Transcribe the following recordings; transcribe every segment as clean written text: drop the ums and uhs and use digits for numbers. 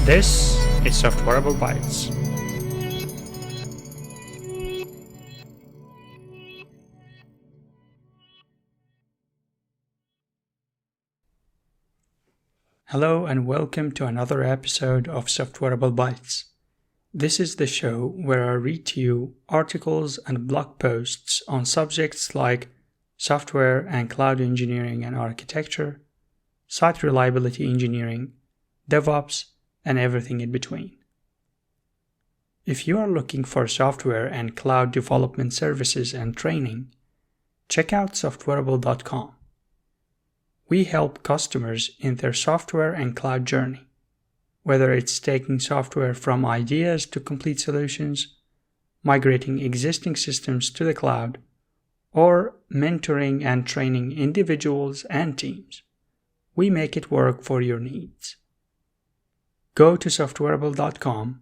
This is Softwareable Bytes. Hello and welcome to another episode of Softwareable Bytes. This is the show where I read to you articles and blog posts on subjects like software and cloud engineering and architecture, site reliability engineering, DevOps, and everything in between. If you are looking for software and cloud development services and training, check out softwareable.com. We help customers in their software and cloud journey, whether it's taking software from ideas to complete solutions, migrating existing systems to the cloud, or mentoring and training individuals and teams. We make it work for your needs. Go to softwareable.com,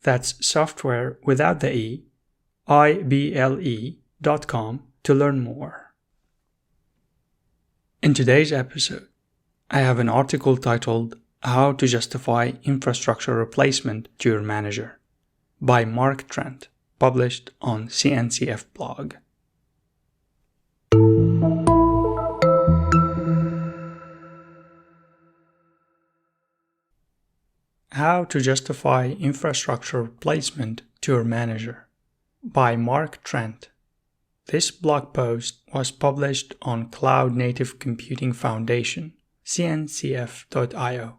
that's software without the E, IBLE.com to learn more. In today's episode, I have an article titled How to Justify Infrastructure Replacement to Your Manager by Trent, published on CNCF blog. How to Justify Infrastructure Replacement to Your Manager by Trent. This blog post was published on Cloud Native Computing Foundation, CNCF.io,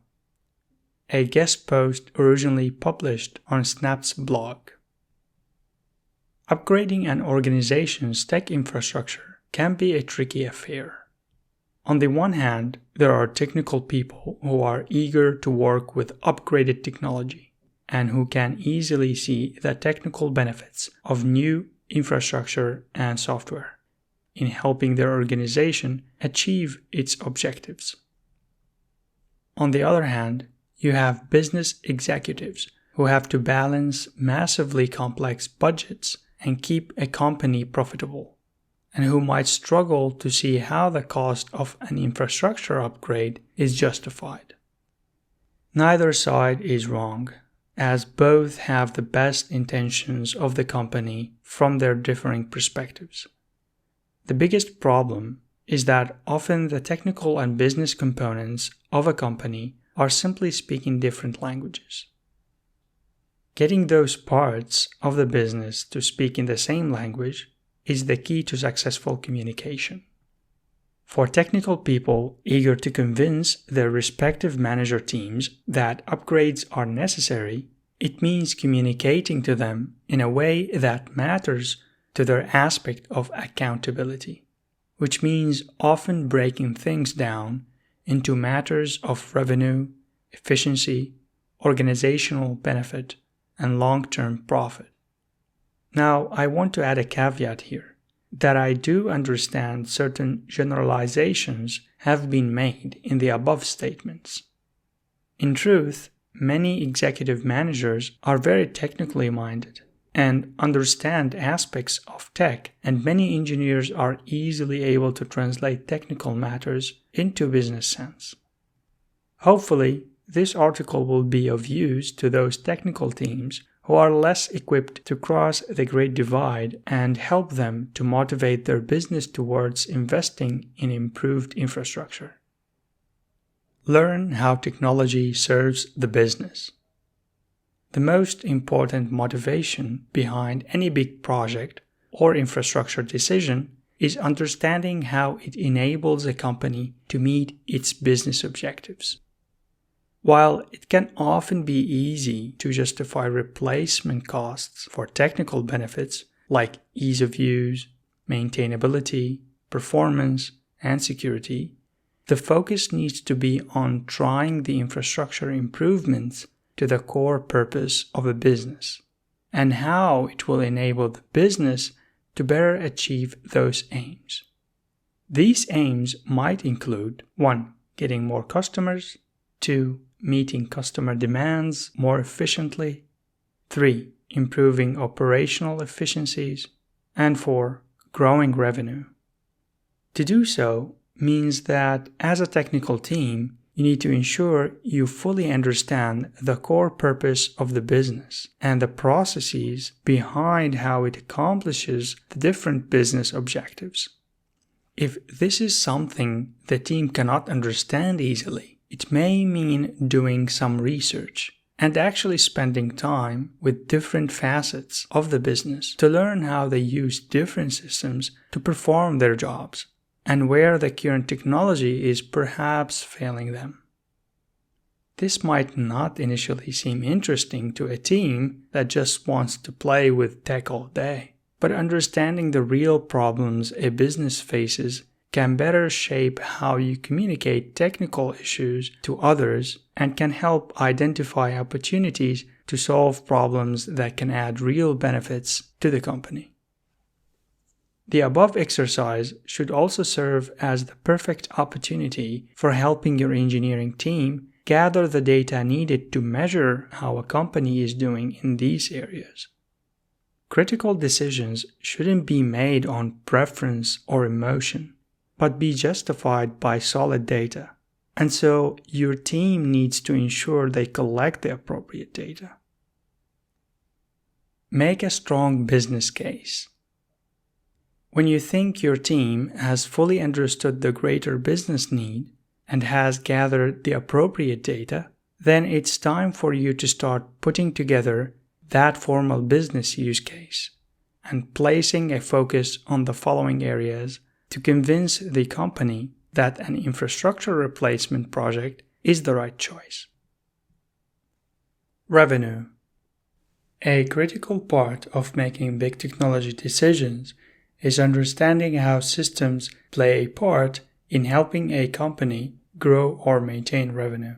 a guest post originally published on Snap's blog. Upgrading an organization's tech infrastructure can be a tricky affair. On the one hand, there are technical people who are eager to work with upgraded technology and who can easily see the technical benefits of new infrastructure and software in helping their organization achieve its objectives. On the other hand, you have business executives who have to balance massively complex budgets and keep a company profitable, and who might struggle to see how the cost of an infrastructure upgrade is justified. Neither side is wrong, as both have the best intentions of the company from their differing perspectives. The biggest problem is that often the technical and business components of a company are simply speaking different languages. Getting those parts of the business to speak in the same language is the key to successful communication. For technical people eager to convince their respective manager teams that upgrades are necessary, it means communicating to them in a way that matters to their aspect of accountability, which means often breaking things down into matters of revenue, efficiency, organizational benefit, and long-term profit. Now, I want to add a caveat here, that I do understand certain generalizations have been made in the above statements. In truth, many executive managers are very technically minded and understand aspects of tech, and many engineers are easily able to translate technical matters into business sense. Hopefully, this article will be of use to those technical teams who are less equipped to cross the great divide and help them to motivate their business towards investing in improved infrastructure. Learn how technology serves the business. The most important motivation behind any big project or infrastructure decision is understanding how it enables a company to meet its business objectives. While it can often be easy to justify replacement costs for technical benefits like ease of use, maintainability, performance, and security, the focus needs to be on trying the infrastructure improvements to the core purpose of a business and how it will enable the business to better achieve those aims. These aims might include 1. Getting more customers, 2. Meeting customer demands more efficiently, 3. Improving operational efficiencies, and 4. Growing revenue. To do so means that as a technical team, you need to ensure you fully understand the core purpose of the business and the processes behind how it accomplishes the different business objectives. If this is something the team cannot understand easily, it may mean doing some research and actually spending time with different facets of the business to learn how they use different systems to perform their jobs, and where the current technology is perhaps failing them. This might not initially seem interesting to a team that just wants to play with tech all day, but understanding the real problems a business faces can better shape how you communicate technical issues to others and can help identify opportunities to solve problems that can add real benefits to the company. The above exercise should also serve as the perfect opportunity for helping your engineering team gather the data needed to measure how a company is doing in these areas. Critical decisions shouldn't be made on preference or emotion, but be justified by solid data, and so your team needs to ensure they collect the appropriate data. Make a strong business case. When you think your team has fully understood the greater business need and has gathered the appropriate data, then it's time for you to start putting together that formal business use case and placing a focus on the following areas to convince the company that an infrastructure replacement project is the right choice. Revenue. A critical part of making big technology decisions is understanding how systems play a part in helping a company grow or maintain revenue.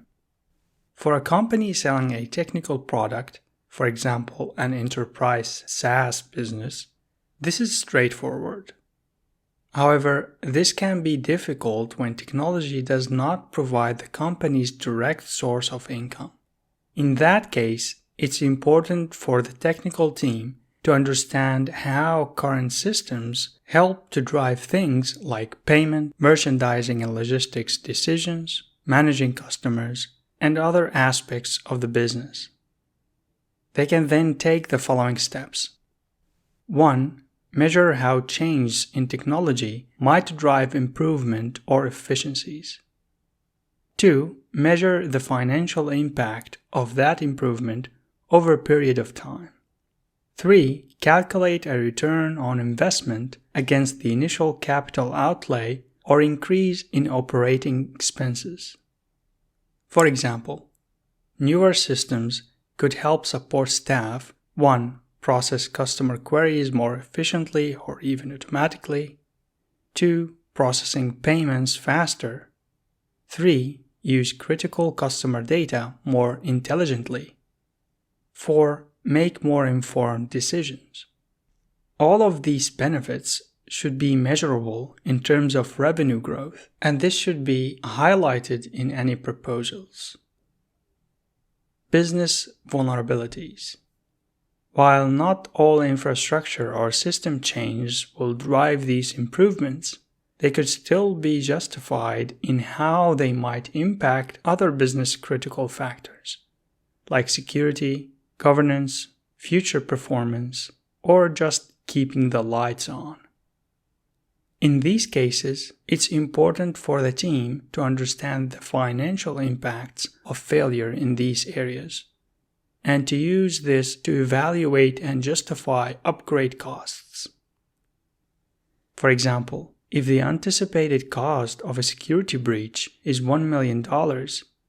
For a company selling a technical product, for example, an enterprise SaaS business, this is straightforward. However, this can be difficult when technology does not provide the company's direct source of income. In that case, it's important for the technical team to understand how current systems help to drive things like payment, merchandising and logistics decisions, managing customers, and other aspects of the business. They can then take the following steps. 1. Measure how changes in technology might drive improvement or efficiencies. 2. Measure the financial impact of that improvement over a period of time. 3. Calculate a return on investment against the initial capital outlay or increase in operating expenses. For example, newer systems could help support staff 1. Process customer queries more efficiently or even automatically. 2. Processing payments faster. 3. Use critical customer data more intelligently. 4. Make more informed decisions. All of these benefits should be measurable in terms of revenue growth, and this should be highlighted in any proposals. Business vulnerabilities. While not all infrastructure or system changes will drive these improvements, they could still be justified in how they might impact other business critical factors, like security, governance, future performance, or just keeping the lights on. In these cases, it's important for the team to understand the financial impacts of failure in these areas, and to use this to evaluate and justify upgrade costs. For example, if the anticipated cost of a security breach is $1 million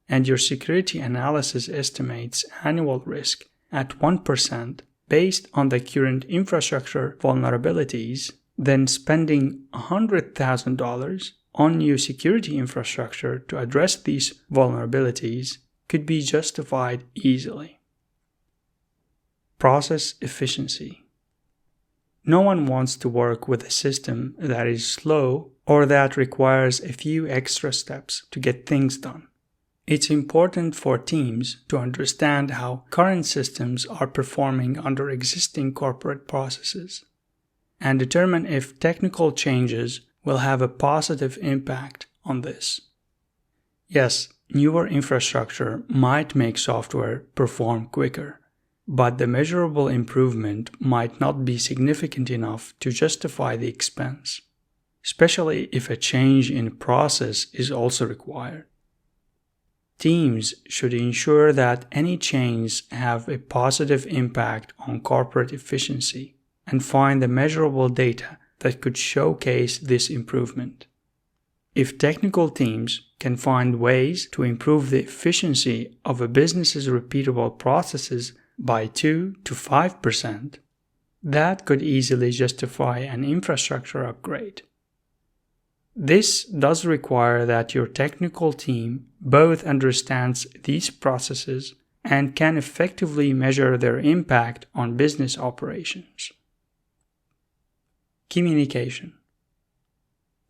and your security analysis estimates annual risk at 1% based on the current infrastructure vulnerabilities, then spending $100,000 on new security infrastructure to address these vulnerabilities could be justified easily. Process efficiency. No one wants to work with a system that is slow or that requires a few extra steps to get things done. It's important for teams to understand how current systems are performing under existing corporate processes and determine if technical changes will have a positive impact on this. Yes, newer infrastructure might make software perform quicker, but the measurable improvement might not be significant enough to justify the expense, especially if a change in process is also required. Teams should ensure that any changes have a positive impact on corporate efficiency and find the measurable data that could showcase this improvement. If technical teams can find ways to improve the efficiency of a business's repeatable processes by 2 to 5%, that could easily justify an infrastructure upgrade. This does require that your technical team both understands these processes and can effectively measure their impact on business operations. Communication.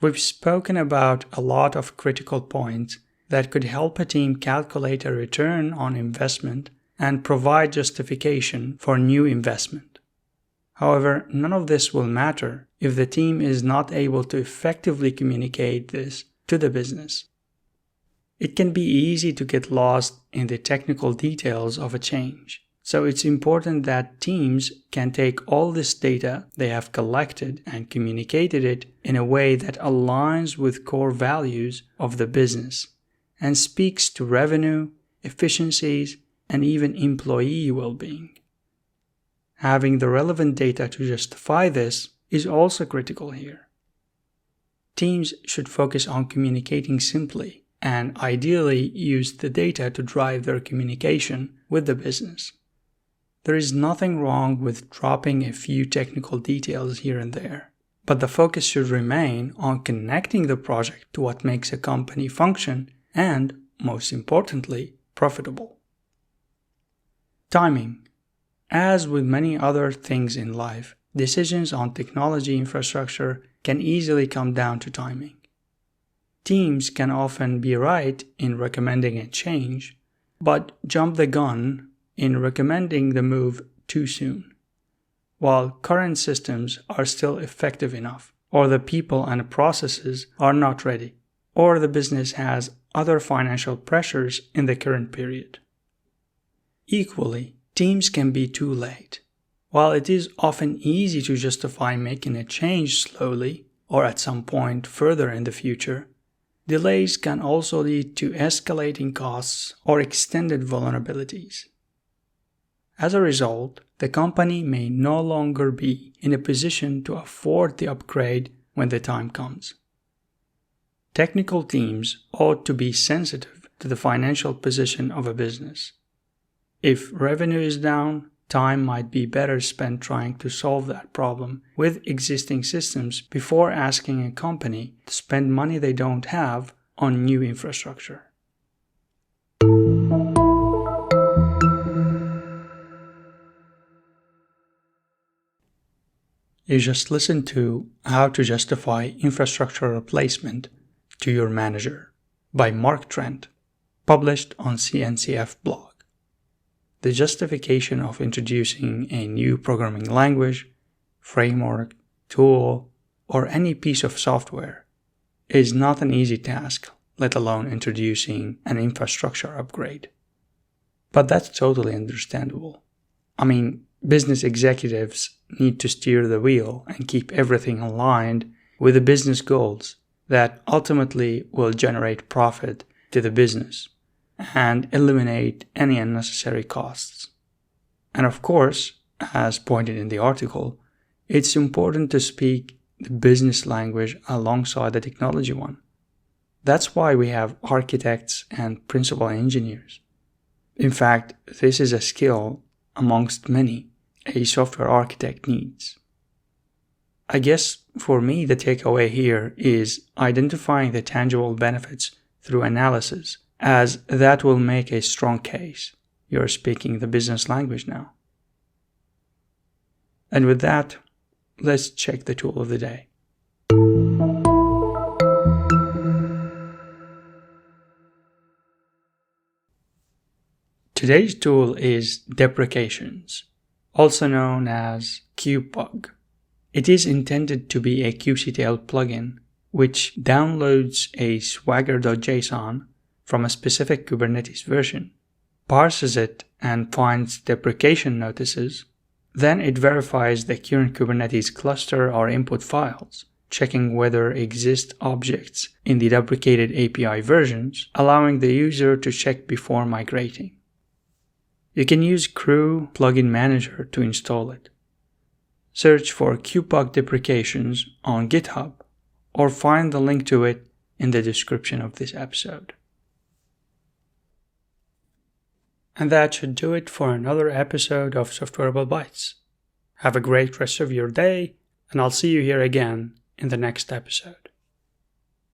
We've spoken about a lot of critical points that could help a team calculate a return on investment and provide justification for new investment. However, none of this will matter if the team is not able to effectively communicate this to the business. It can be easy to get lost in the technical details of a change, so it's important that teams can take all this data they have collected and communicated it in a way that aligns with core values of the business and speaks to revenue, efficiencies, and even employee well-being. Having the relevant data to justify this is also critical here. Teams should focus on communicating simply and ideally use the data to drive their communication with the business. There is nothing wrong with dropping a few technical details here and there, but the focus should remain on connecting the project to what makes a company function and, most importantly, profitable. Timing. As with many other things in life, decisions on technology infrastructure can easily come down to timing. Teams can often be right in recommending a change, but jump the gun in recommending the move too soon, while current systems are still effective enough, or the people and processes are not ready, or the business has other financial pressures in the current period. Equally, teams can be too late. While it is often easy to justify making a change slowly or at some point further in the future, delays can also lead to escalating costs or extended vulnerabilities. As a result, the company may no longer be in a position to afford the upgrade when the time comes. Technical teams ought to be sensitive to the financial position of a business. If revenue is down, time might be better spent trying to solve that problem with existing systems before asking a company to spend money they don't have on new infrastructure. You just listened to How to Justify Infrastructure Replacement to Your Manager by Mark Trent, published on CNCF blog. The justification of introducing a new programming language, framework, tool, or any piece of software is not an easy task, let alone introducing an infrastructure upgrade. But that's totally understandable. I mean, business executives need to steer the wheel and keep everything aligned with the business goals that ultimately will generate profit to the business and eliminate any unnecessary costs. And of course, as pointed in the article, it's important to speak the business language alongside the technology one. That's why we have architects and principal engineers. In fact, this is a skill amongst many a software architect needs. I guess for me the takeaway here is identifying the tangible benefits through analysis, as that will make a strong case. You're speaking the business language now. And with that, let's check the tool of the day. Today's tool is Deprecations, also known as QPug. It is intended to be a kubectl plugin which downloads a swagger.json from a specific Kubernetes version, parses it and finds deprecation notices, then it verifies the current Kubernetes cluster or input files, checking whether exist objects in the deprecated API versions, allowing the user to check before migrating. You can use Crew Plugin Manager to install it. Search for kubebug deprecations on GitHub or find the link to it in the description of this episode. And that should do it for another episode of Softwareable Bytes. Have a great rest of your day, and I'll see you here again in the next episode.